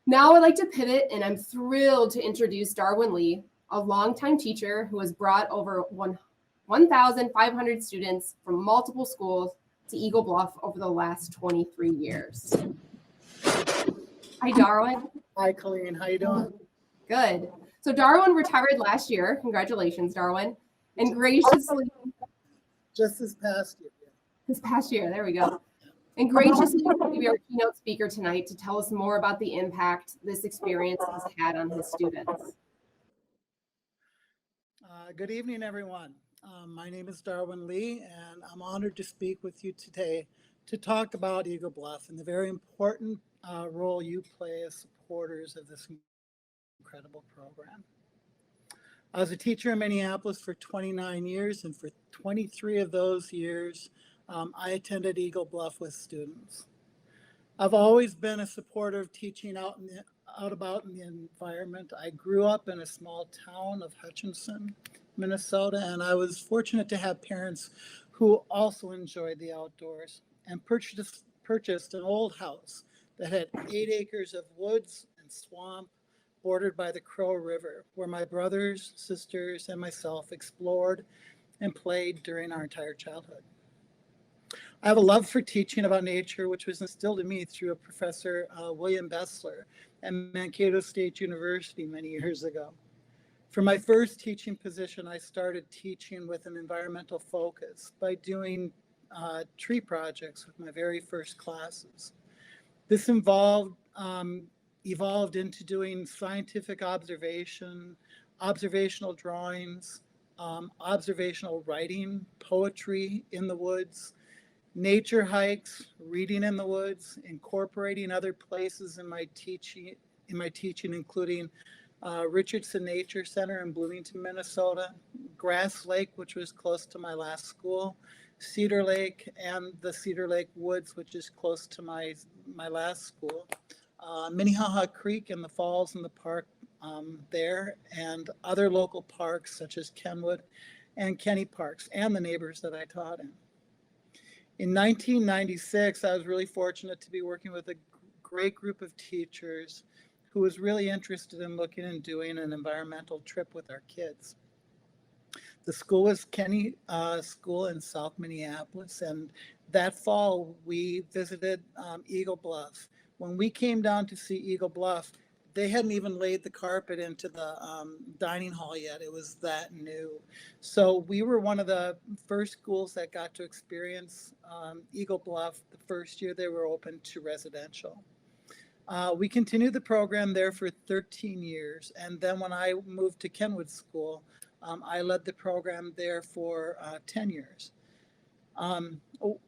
Now I'd like to pivot, and I'm thrilled to introduce Darwin Lee, a longtime teacher who has brought over 1,500 students from multiple schools to Eagle Bluff over the last 23 years. Hi, Darwin. Hi, Colleen. How you doing? Good. So Darwin retired last year. Congratulations, Darwin. And graciously, Just this past year. this past year, there we go. And graciously to be our keynote speaker tonight to tell us more about the impact this experience has had on his students. Good evening, everyone. My name is Darwin Lee, and I'm honored to speak with you today to talk about Eagle Bluff and the very important role you play as supporters of this incredible program. I was a teacher in Minneapolis for 29 years, and for 23 of those years, I attended Eagle Bluff with students. I've always been a supporter of teaching out about in the environment. I grew up in a small town of Hutchinson, Minnesota, and I was fortunate to have parents who also enjoyed the outdoors and purchased an old house that had 8 acres of woods and swamp bordered by the Crow River, where my brothers, sisters, and myself explored and played during our entire childhood. I have a love for teaching about nature, which was instilled in me through a professor, William Bessler, at Mankato State University many years ago. For my first teaching position, I started teaching with an environmental focus by doing tree projects with my very first classes. This evolved into doing scientific observation, observational drawings, observational writing, poetry in the woods, nature hikes, reading in the woods, incorporating other places in my teaching, including Richardson Nature Center in Bloomington, Minnesota, Grass Lake, which was close to my last school, Cedar Lake, and the Cedar Lake Woods, which is close to my last school, Minnehaha Creek and the falls and the park there, and other local parks such as Kenwood and Kenny Parks, and the neighbors that I taught in. In 1996, I was really fortunate to be working with a great group of teachers who was really interested in looking and doing an environmental trip with our kids. The school was Kenny School in South Minneapolis, and that fall we visited Eagle Bluff. When we came down to see Eagle Bluff, they hadn't even laid the carpet into the dining hall yet. It was that new. So we were one of the first schools that got to experience Eagle Bluff the first year they were open to residential. We continued the program there for 13 years. And then when I moved to Kenwood School, I led the program there for 10 years.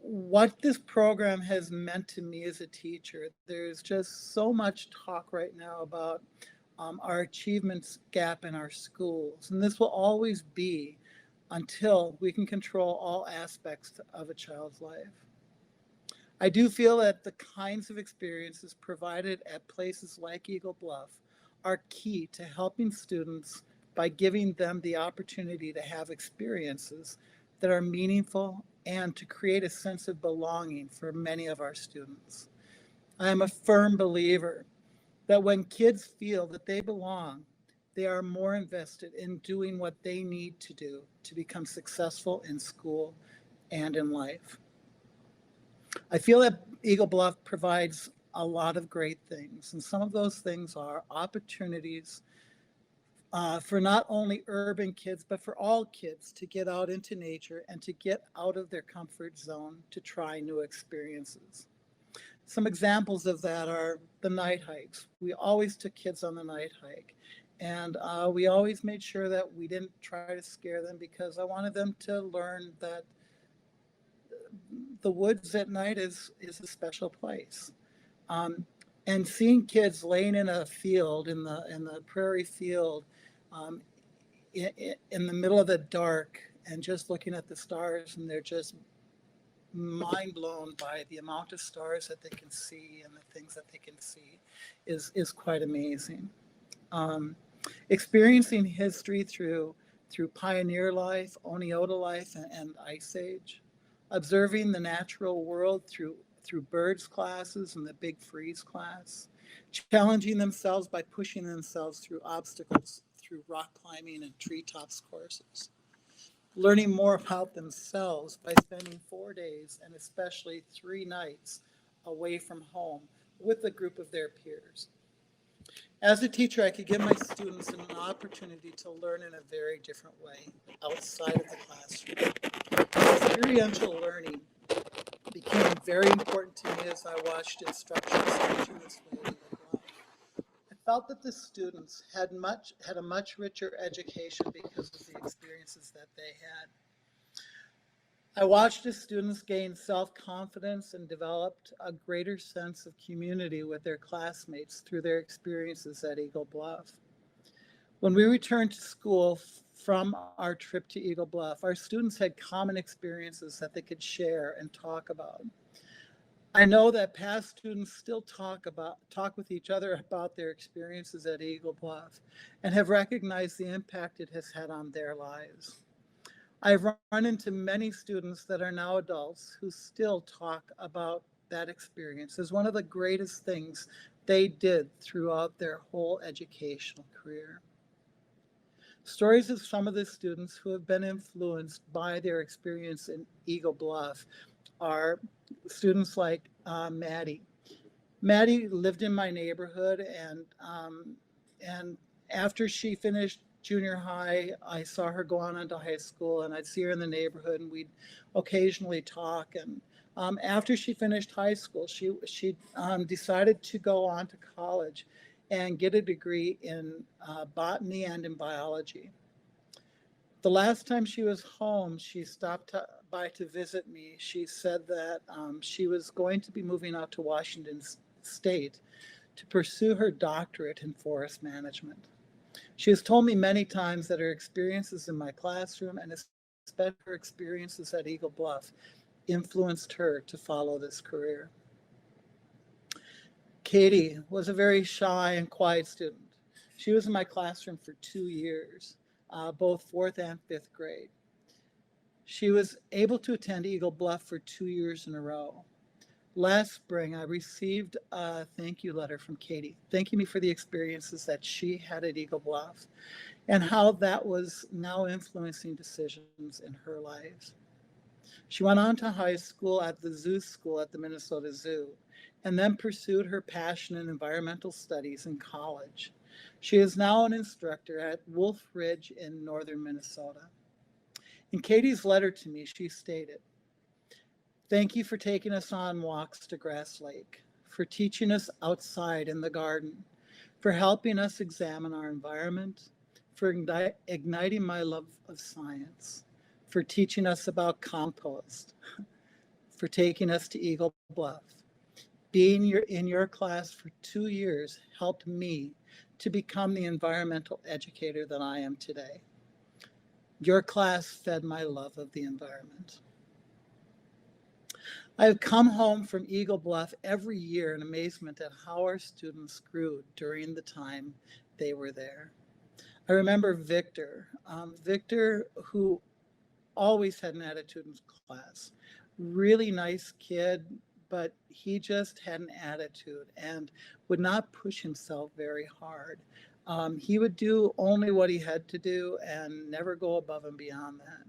What this program has meant to me as a teacher, there's just so much talk right now about our achievements gap in our schools. And this will always be until we can control all aspects of a child's life. I do feel that the kinds of experiences provided at places like Eagle Bluff are key to helping students by giving them the opportunity to have experiences that are meaningful and to create a sense of belonging for many of our students. I am a firm believer that when kids feel that they belong, they are more invested in doing what they need to do to become successful in school and in life. I feel that Eagle Bluff provides a lot of great things, and some of those things are opportunities for not only urban kids, but for all kids to get out into nature and to get out of their comfort zone to try new experiences. Some examples of that are the night hikes. We always took kids on the night hike, and we always made sure that we didn't try to scare them because I wanted them to learn that the woods at night is a special place. And seeing kids laying in a field, in the prairie field, in the middle of the dark and just looking at the stars, and they're just mind blown by the amount of stars that they can see and the things that they can see is quite amazing. Experiencing history through pioneer life, Oneota life, and Ice Age. Observing the natural world through birds classes and the Big Freeze class. challenging themselves by pushing themselves through obstacles, through rock climbing and treetops courses, learning more about themselves by spending 4 days and especially 3 nights away from home with a group of their peers. As a teacher, I could give my students an opportunity to learn in a very different way outside of the classroom. Experiential learning became very important to me as I watched instruction enter this way. I felt that the students had a much richer education because of the experiences that they had. I watched the students gain self-confidence and developed a greater sense of community with their classmates through their experiences at Eagle Bluff. When we returned to school from our trip to Eagle Bluff, our students had common experiences that they could share and talk about. I know that past students still talk with each other about their experiences at Eagle Bluff and have recognized the impact it has had on their lives. I've run into many students that are now adults who still talk about that experience as one of the greatest things they did throughout their whole educational career. Stories of some of the students who have been influenced by their experience in Eagle Bluff are students like Maddie. Maddie lived in my neighborhood, and after she finished junior high, I saw her go on into high school, and I'd see her in the neighborhood, and we'd occasionally talk. And after she finished high school, she decided to go on to college and get a degree in botany and in biology. The last time she was home, she stopped by to visit me. She said that she was going to be moving out to Washington State to pursue her doctorate in forest management. She has told me many times that her experiences in my classroom and especially her experiences at Eagle Bluff influenced her to follow this career. Katie was a very shy and quiet student. She was in my classroom for 2 years, both 4th and 5th grade. She was able to attend Eagle Bluff for 2 years in a row. Last spring, I received a thank you letter from Katie, thanking me for the experiences that she had at Eagle Bluff and how that was now influencing decisions in her life. She went on to high school at the zoo school at the Minnesota Zoo and then pursued her passion in environmental studies in college. She is now an instructor at Wolf Ridge in northern Minnesota. In Katie's letter to me, she stated, "Thank you for taking us on walks to Grass Lake, for teaching us outside in the garden, for helping us examine our environment, for igniting my love of science, for teaching us about compost, for taking us to Eagle Bluff. Being in your class for 2 years helped me to become the environmental educator that I am today. Your class fed my love of the environment." I have come home from Eagle Bluff every year in amazement at how our students grew during the time they were there. I remember Victor, who always had an attitude in class, really nice kid, but he just had an attitude and would not push himself very hard. He would do only what he had to do and never go above and beyond that.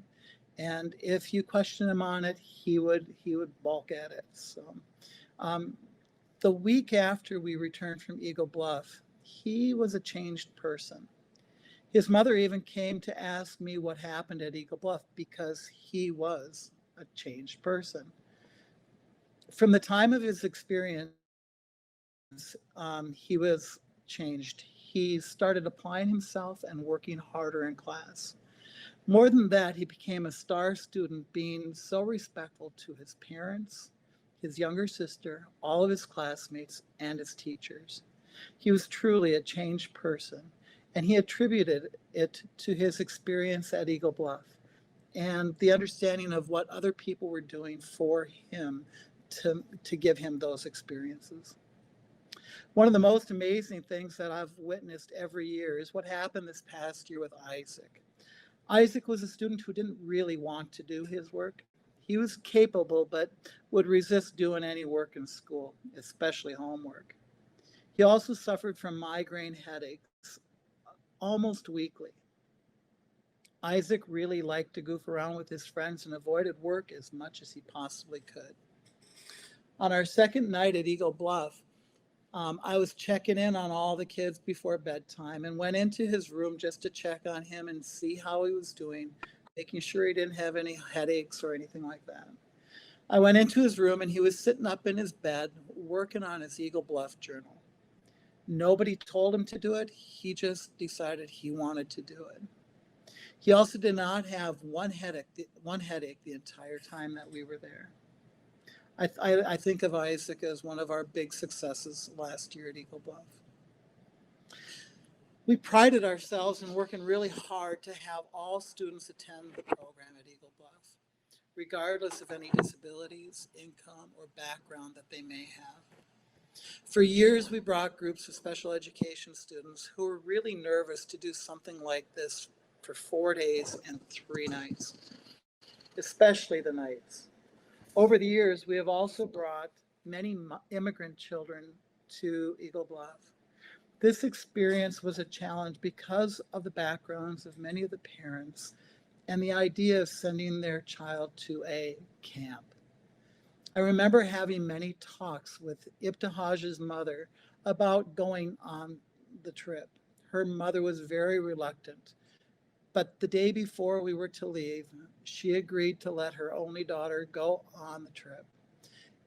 And if you question him on it, he would balk at it. So the week after we returned from Eagle Bluff, he was a changed person. His mother even came to ask me what happened at Eagle Bluff because he was a changed person. From the time of his experience, he was changed. He started applying himself and working harder in class. More than that, he became a star student, being so respectful to his parents, his younger sister, all of his classmates, and his teachers. He was truly a changed person, and he attributed it to his experience at Eagle Bluff and the understanding of what other people were doing for him to give him those experiences. One of the most amazing things that I've witnessed every year is what happened this past year with Isaac. Isaac was a student who didn't really want to do his work. He was capable, but would resist doing any work in school, especially homework. He also suffered from migraine headaches almost weekly. Isaac really liked to goof around with his friends and avoided work as much as he possibly could. On our second night at Eagle Bluff, I was checking in on all the kids before bedtime and went into his room just to check on him and see how he was doing, making sure he didn't have any headaches or anything like that. I went into his room and he was sitting up in his bed working on his Eagle Bluff journal. Nobody told him to do it. He just decided he wanted to do it. He also did not have one headache the entire time that we were there. I think of Isaac as one of our big successes last year at Eagle Bluff. We prided ourselves in working really hard to have all students attend the program at Eagle Bluff, regardless of any disabilities, income, or background that they may have. For years, we brought groups of special education students who were really nervous to do something like this for 4 days and 3 nights, especially the nights. Over the years, we have also brought many immigrant children to Eagle Bluff. This experience was a challenge because of the backgrounds of many of the parents and the idea of sending their child to a camp. I remember having many talks with Ibtihaj's mother about going on the trip. Her mother was very reluctant, but the day before we were to leave, she agreed to let her only daughter go on the trip.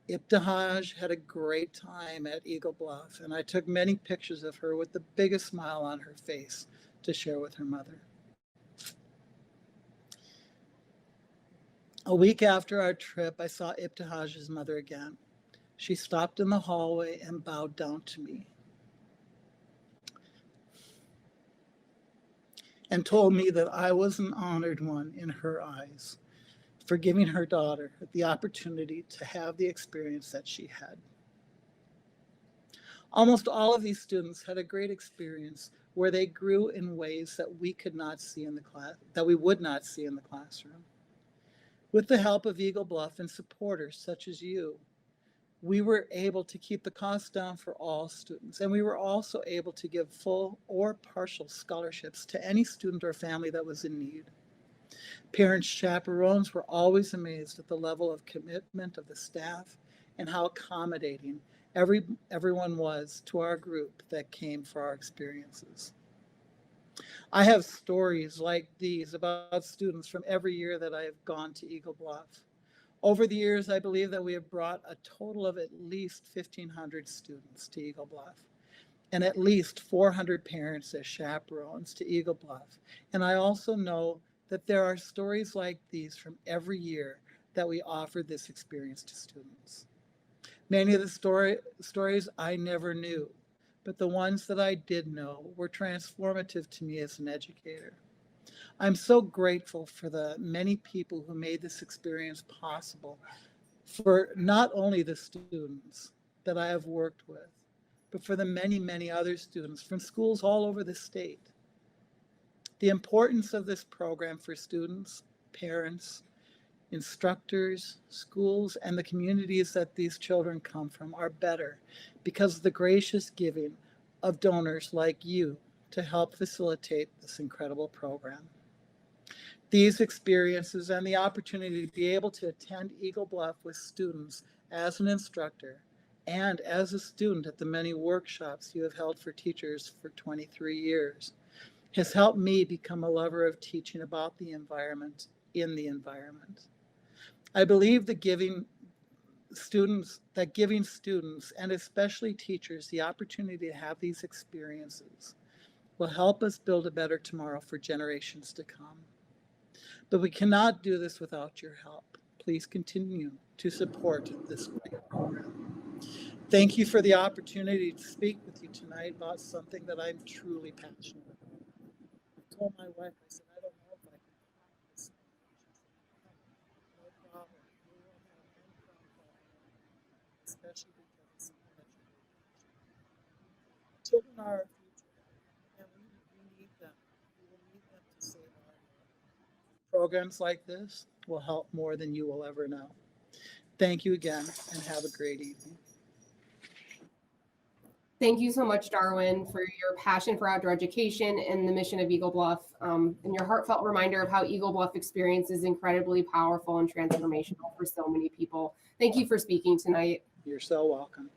Ibtihaj had a great time at Eagle Bluff, and I took many pictures of her with the biggest smile on her face to share with her mother. A week after our trip, I saw Ibtihaj's mother again. She stopped in the hallway and bowed down to me and told me that I was an honored one in her eyes for giving her daughter the opportunity to have the experience that she had. Almost all of these students had a great experience where they grew in ways that we could not see in the class, that we would not see in the classroom. With the help of Eagle Bluff and supporters such as you, we were able to keep the cost down for all students, and we were also able to give full or partial scholarships to any student or family that was in need. Parents, chaperones were always amazed at the level of commitment of the staff and how accommodating everyone was to our group that came for our experiences. I have stories like these about students from every year that I have gone to Eagle Bluff. Over the years, I believe that we have brought a total of at least 1,500 students to Eagle Bluff and at least 400 parents as chaperones to Eagle Bluff. And I also know that there are stories like these from every year that we offer this experience to students. Many of the stories I never knew, but the ones that I did know were transformative to me as an educator. I'm so grateful for the many people who made this experience possible, for not only the students that I have worked with, but for the many, many other students from schools all over the state. The importance of this program for students, parents, instructors, schools, and the communities that these children come from are better because of the gracious giving of donors like you to help facilitate this incredible program. These experiences and the opportunity to be able to attend Eagle Bluff with students as an instructor and as a student at the many workshops you have held for teachers for 23 years has helped me become a lover of teaching about the environment in the environment. I believe that giving students and especially teachers the opportunity to have these experiences will help us build a better tomorrow for generations to come. But we cannot do this without your help. Please continue to support this great program. Thank you for the opportunity to speak with you tonight about something that I'm truly passionate about. I told my wife, I said, I don't know if I can talk this much. She said, no problem. We won't have any problem, especially because of education. Children are our future, and we need them. We will need them to save our world. Programs like this will help more than you will ever know. Thank you again, and have a great evening. Thank you so much, Darwin, for your passion for outdoor education and the mission of Eagle Bluff, and your heartfelt reminder of how Eagle Bluff experience is incredibly powerful and transformational for so many people. Thank you for speaking tonight. You're so welcome.